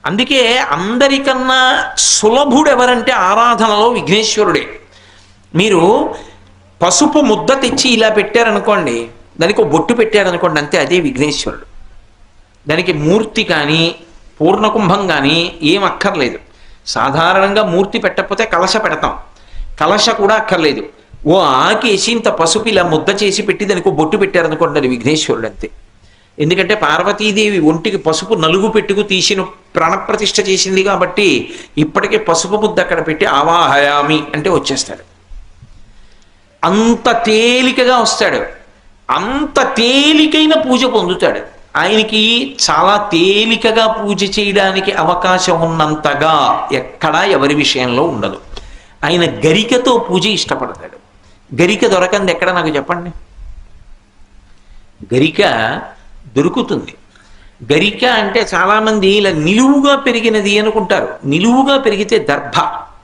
అందుకే అందరికన్నా సులభుడు ఎవరంటే ఆరాధనలో విఘ్నేశ్వరుడే. మీరు పసుపు ముద్ద తెచ్చి ఇలా పెట్టారనుకోండి, దానికి ఒక బొట్టు పెట్టారనుకోండి, అంతే, అదే విఘ్నేశ్వరుడు. దానికి మూర్తి కానీ పూర్ణకుంభం కానీ ఏం అక్కర్లేదు. సాధారణంగా మూర్తి పెట్టకపోతే కలశ పెడతాం, కలశ కూడా అక్కర్లేదు. ఓ ఆకేసి ఇంత పసుపు ఇలా ముద్ద చేసి పెట్టి దానికి ఒక బొట్టు పెట్టారనుకోండి, అది విఘ్నేశ్వరుడు అంతే. ఎందుకంటే పార్వతీదేవి ఒంటికి పసుపు నలుగు పెట్టుకు తీసిన ప్రాణప్రతిష్ఠ చేసింది కాబట్టి ఇప్పటికే పసుపు ముద్ద అక్కడ పెట్టి ఆవాహయామి అంటే వచ్చేస్తాడు. అంత తేలికగా వస్తాడు, అంత తేలికైన పూజ పొందుతాడు. ఆయనకి చాలా తేలికగా పూజ చేయడానికి అవకాశం ఉన్నంతగా ఎక్కడా ఎవరి విషయంలో ఉండదు. ఆయన గరికతో పూజ ఇష్టపడతాడు. గరిక దొరకంది ఎక్కడ నాకు చెప్పండి? గరిక దొరుకుతుంది. గరిక అంటే చాలామంది ఇలా నిలువుగా పెరిగినది అనుకుంటారు. నిలువుగా పెరిగితే దర్భ,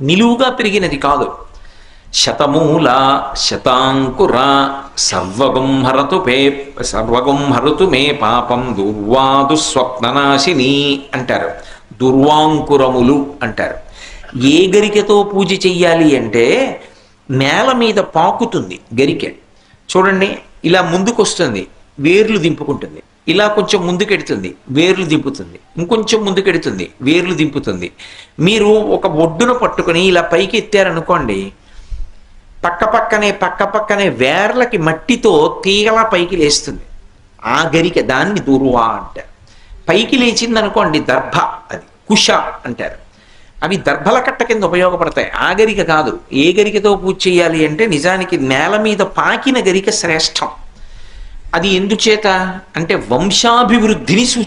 నిలువుగా పెరిగినది కాదు. శతమూల శతాంకుర సర్వగుంహరతు మే పాపం దుర్వాదు స్వప్ననాశిని అంటారు. దుర్వాంకురములు అంటారు. ఏ గరికతో పూజ చెయ్యాలి అంటే నేల మీద పాకుతుంది గరిక. చూడండి, ఇలా ముందుకొస్తుంది, వేర్లు దింపుకుంటుంది. ఇలా కొంచెం ముందుకెడుతుంది, వేర్లు దింపుతుంది. ఇంకొంచెం ముందుకెడుతుంది, వేర్లు దింపుతుంది. మీరు ఒక ఒడ్డున పట్టుకొని ఇలా పైకి ఎత్తారనుకోండి, పక్కపక్కనే వేర్లకి మట్టితో తీగలా పైకి లేస్తుంది ఆ గరిక. దాన్ని దుర్వా అంటారు. పైకి లేచింది అనుకోండి దర్భ, అది కుష అంటారు. అవి దర్భల కట్ట కింద ఉపయోగపడతాయి. ఆ గరిక కాదు. ఏ గరికతో పూజ చేయాలి అంటే నిజానికి నేల మీద పాకిన గరిక శ్రేష్టం. అది ఎందుచేత అంటే వంశాభివృద్ధిని సూచి